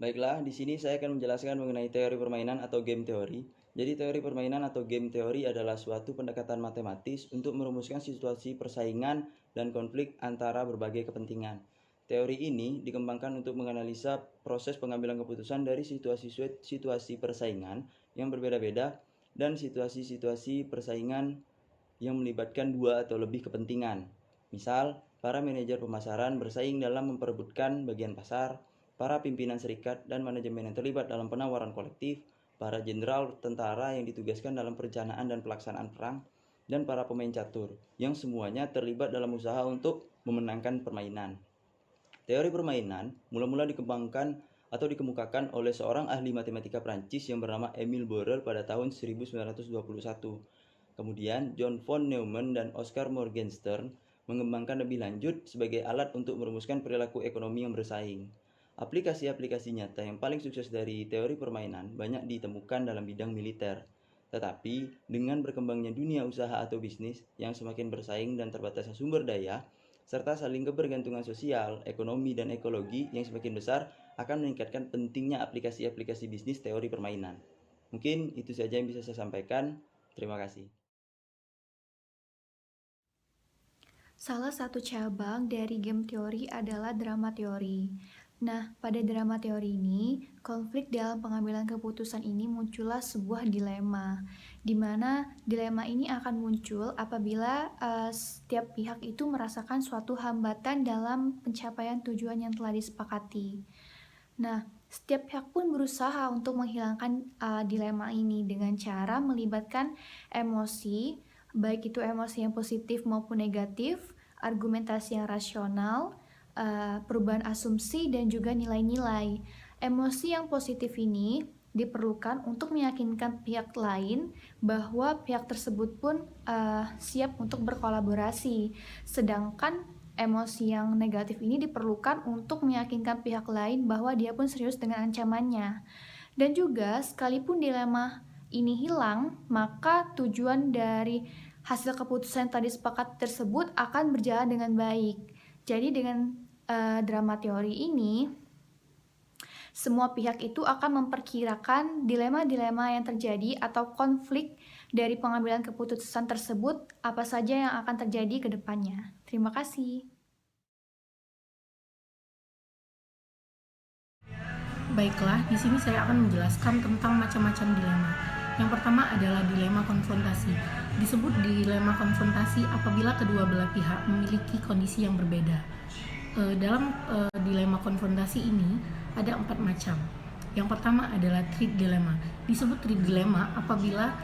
Baiklah, di sini saya akan menjelaskan mengenai teori permainan atau game teori. Jadi, teori permainan atau game teori adalah suatu pendekatan matematis untuk merumuskan situasi persaingan dan konflik antara berbagai kepentingan. Teori ini dikembangkan untuk menganalisa proses pengambilan keputusan dari situasi persaingan yang berbeda-beda dan situasi-situasi persaingan yang melibatkan dua atau lebih kepentingan. Misal, para manajer pemasaran bersaing dalam memperebutkan bagian pasar, para pimpinan serikat dan manajemen yang terlibat dalam penawaran kolektif, para jenderal tentara yang ditugaskan dalam perencanaan dan pelaksanaan perang, dan para pemain catur yang semuanya terlibat dalam usaha untuk memenangkan permainan. Teori permainan mula-mula dikembangkan atau dikemukakan oleh seorang ahli matematika Prancis yang bernama Émile Borel pada tahun 1921. Kemudian John von Neumann dan Oscar Morgenstern mengembangkan lebih lanjut sebagai alat untuk merumuskan perilaku ekonomi yang bersaing. Aplikasi-aplikasi nyata yang paling sukses dari teori permainan banyak ditemukan dalam bidang militer. Tetapi, dengan berkembangnya dunia usaha atau bisnis yang semakin bersaing dan terbatasnya sumber daya, serta saling kebergantungan sosial, ekonomi, dan ekologi yang semakin besar akan meningkatkan pentingnya aplikasi-aplikasi bisnis teori permainan. Mungkin itu saja yang bisa saya sampaikan. Terima kasih. Salah satu cabang dari game teori adalah drama teori. Nah, pada drama teori ini, konflik dalam pengambilan keputusan ini muncullah sebuah dilema, di mana dilema ini akan muncul apabila setiap pihak itu merasakan suatu hambatan dalam pencapaian tujuan yang telah disepakati. Nah, setiap pihak pun berusaha untuk menghilangkan dilema ini dengan cara melibatkan emosi, baik itu emosi yang positif maupun negatif, argumentasi yang rasional, perubahan asumsi, dan juga nilai-nilai. Emosi yang positif ini diperlukan untuk meyakinkan pihak lain bahwa pihak tersebut pun siap untuk berkolaborasi. Sedangkan emosi yang negatif ini diperlukan untuk meyakinkan pihak lain bahwa dia pun serius dengan ancamannya. Dan juga sekalipun dilema ini hilang, maka tujuan dari hasil keputusan yang tadi sepakat tersebut akan berjalan dengan baik. Jadi dengan drama teori ini, semua pihak itu akan memperkirakan dilema-dilema yang terjadi atau konflik dari pengambilan keputusan tersebut apa saja yang akan terjadi ke depannya. Terima kasih. Baiklah, di sini saya akan menjelaskan tentang macam-macam dilema. Yang pertama adalah dilema konfrontasi. Disebut dilema konfrontasi apabila kedua belah pihak memiliki kondisi yang berbeda. Dalam dilema konfrontasi ini ada 4 macam. Yang pertama adalah threat dilemma. Disebut threat dilemma apabila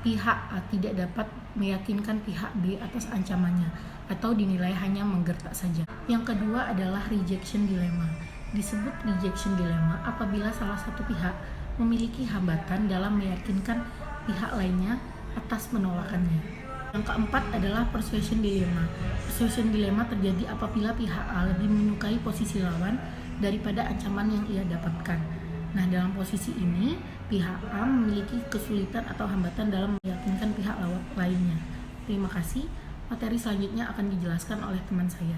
pihak A tidak dapat meyakinkan pihak B atas ancamannya atau dinilai hanya menggertak saja. Yang kedua adalah rejection dilemma. Disebut rejection dilemma apabila salah satu pihak memiliki hambatan dalam meyakinkan pihak lainnya atas penolakannya. Yang keempat adalah persuasion dilemma. Persuasion dilemma terjadi apabila pihak A lebih menyukai posisi lawan daripada ancaman yang ia dapatkan. Nah, dalam posisi ini, pihak A memiliki kesulitan atau hambatan dalam meyakinkan pihak lainnya. Terima kasih. Materi selanjutnya akan dijelaskan oleh teman saya.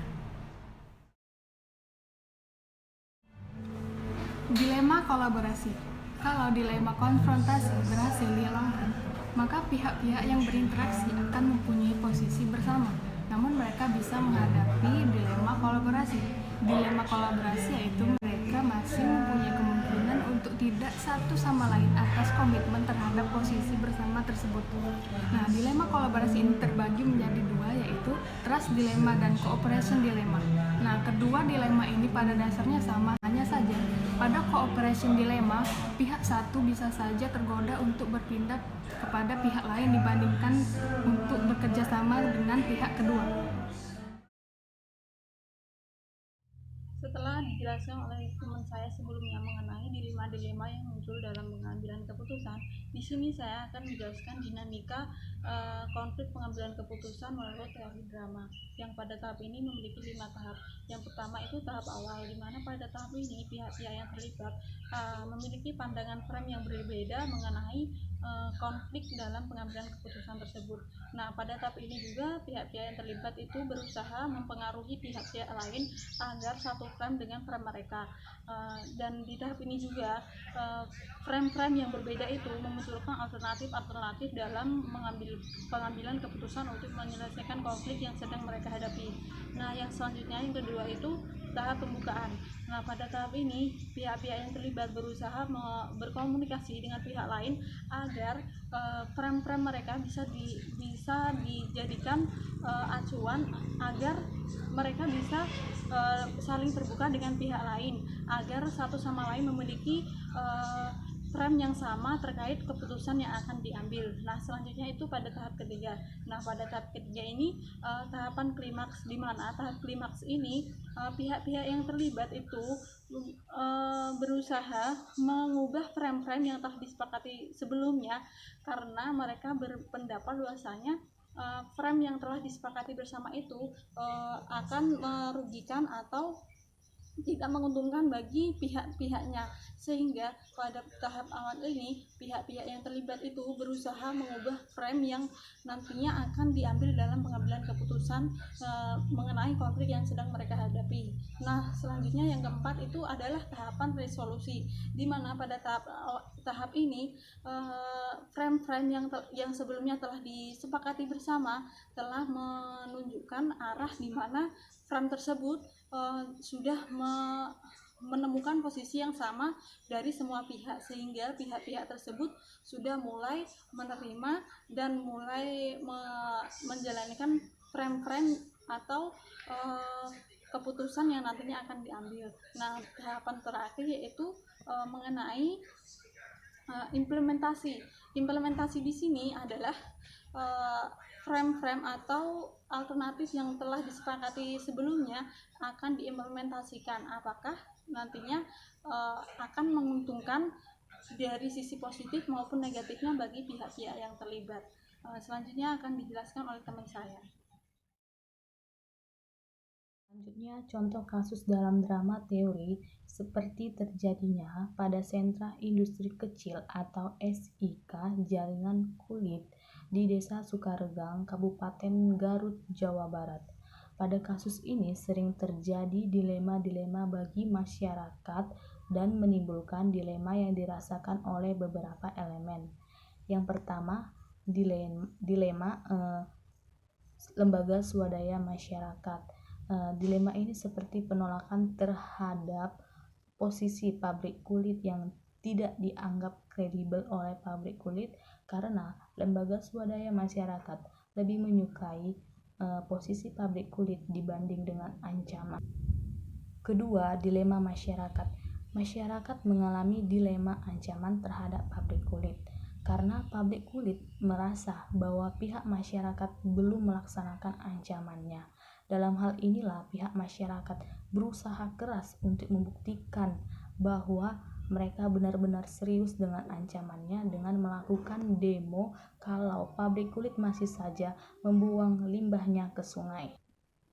Dilema kolaborasi. Kalau dilema konfrontasi berhasil dihilangkan, maka pihak-pihak yang berinteraksi akan mempunyai posisi bersama. Namun mereka bisa menghadapi dilema kolaborasi. Dilema kolaborasi yaitu mereka masih mempunyai kemungkinan untuk tidak satu sama lain atas komitmen terhadap posisi bersama tersebut. Nah, dilema kolaborasi ini terbagi menjadi dua, yaitu trust dilema dan cooperation dilema. Nah, kedua dilema ini pada dasarnya sama, hanya saja pada cooperation dilema, pihak satu bisa saja tergoda untuk berpindah kepada pihak lain dibandingkan untuk bekerja sama dengan pihak kedua. Setelah dijelaskan oleh teman saya sebelumnya mengenai dilema-dilema yang muncul dalam pengambilan keputusan, di sini saya akan menjelaskan dinamika konflik pengambilan keputusan melalui teori drama yang pada tahap ini memiliki 5 tahap. Yang pertama itu tahap awal, di mana pada tahap ini pihak-pihak yang terlibat memiliki pandangan frame yang berbeda mengenai konflik dalam pengambilan keputusan tersebut. Nah, pada tahap ini juga pihak-pihak yang terlibat itu berusaha mempengaruhi pihak-pihak lain agar satu frame dengan frame mereka. Dan di tahap ini juga frame-frame yang berbeda itu memunculkan alternatif-alternatif dalam pengambilan keputusan untuk menyelesaikan konflik yang sedang mereka hadapi. Nah, yang selanjutnya yang kedua itu tahap pembukaan. Nah, pada tahap ini pihak-pihak yang terlibat berusaha berkomunikasi dengan pihak lain agar frame-frame mereka bisa dijadikan acuan agar mereka bisa saling terbuka dengan pihak lain agar satu sama lain memiliki frame yang sama terkait keputusan yang akan diambil. Nah, selanjutnya itu pada tahap ketiga. Nah, pada tahap ketiga ini tahapan klimaks, di mana tahap klimaks ini pihak-pihak yang terlibat itu berusaha mengubah frame-frame yang telah disepakati sebelumnya karena mereka berpendapat bahwasanya frame yang telah disepakati bersama itu akan merugikan atau tidak menguntungkan bagi pihak-pihaknya, sehingga pada tahap awal ini pihak-pihak yang terlibat itu berusaha mengubah frame yang nantinya akan diambil dalam pengambilan keputusan mengenai konflik yang sedang mereka hadapi. Nah, selanjutnya yang keempat itu adalah tahapan resolusi, di mana pada tahap ini frame-frame yang sebelumnya telah disepakati bersama telah menunjukkan arah di mana frame tersebut sudah menemukan posisi yang sama dari semua pihak, sehingga pihak-pihak tersebut sudah mulai menerima dan mulai menjalankan frame-frame atau keputusan yang nantinya akan diambil. Nah, tahapan terakhir yaitu mengenai implementasi. Implementasi di sini adalah frame-frame atau alternatif yang telah disepakati sebelumnya akan diimplementasikan. Apakah nantinya akan menguntungkan dari sisi positif maupun negatifnya bagi pihak-pihak yang terlibat. Selanjutnya akan dijelaskan oleh teman saya. Selanjutnya, contoh kasus dalam drama teori seperti terjadinya pada sentra industri kecil atau SIK jaringan kulit di Desa Sukaregang, Kabupaten Garut, Jawa Barat. Pada kasus ini sering terjadi dilema-dilema bagi masyarakat dan menimbulkan dilema yang dirasakan oleh beberapa elemen. Yang pertama, dilema lembaga swadaya masyarakat. Dilema ini seperti penolakan terhadap posisi pabrik kulit yang tidak dianggap kredibel oleh pabrik kulit karena lembaga swadaya masyarakat lebih menyukai posisi pabrik kulit dibanding dengan ancaman. Kedua, dilema masyarakat. Masyarakat mengalami dilema ancaman terhadap pabrik kulit karena pabrik kulit merasa bahwa pihak masyarakat belum melaksanakan ancamannya. Dalam hal inilah pihak masyarakat berusaha keras untuk membuktikan bahwa mereka benar-benar serius dengan ancamannya dengan melakukan demo kalau pabrik kulit masih saja membuang limbahnya ke sungai.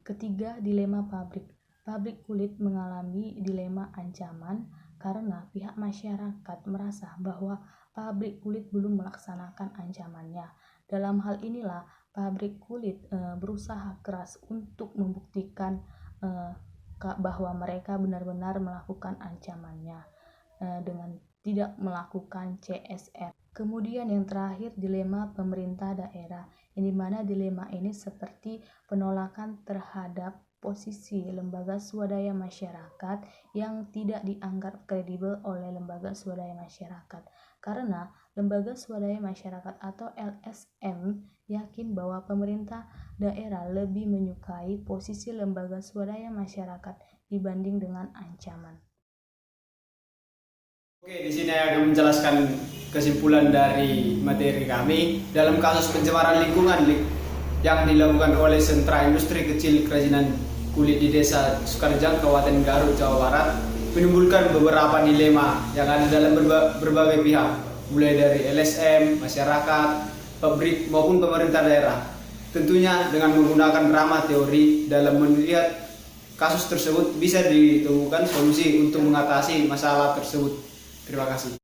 Ketiga, dilema pabrik. Pabrik kulit mengalami dilema ancaman karena pihak masyarakat merasa bahwa pabrik kulit belum melaksanakan ancamannya. Dalam hal inilah pabrik kulit berusaha keras untuk membuktikan bahwa mereka benar-benar melakukan ancamannya dengan tidak melakukan CSR. Kemudian yang terakhir, dilema pemerintah daerah, yang dimana dilema ini seperti penolakan terhadap posisi lembaga swadaya masyarakat yang tidak dianggap kredibel oleh lembaga swadaya masyarakat. Karena lembaga swadaya masyarakat atau LSM yakin bahwa pemerintah daerah lebih menyukai posisi lembaga swadaya masyarakat dibanding dengan ancaman. Oke, di sini akan menjelaskan kesimpulan dari materi kami dalam kasus pencemaran lingkungan yang dilakukan oleh sentra industri kecil kerajinan kulit di Desa Sukaregang, Kabupaten Garut, Jawa Barat, menimbulkan beberapa dilema yang ada dalam berbagai pihak, mulai dari LSM, masyarakat, pabrik maupun pemerintah daerah. Tentunya dengan menggunakan drama teori dalam melihat kasus tersebut bisa ditemukan solusi untuk mengatasi masalah tersebut. Terima kasih.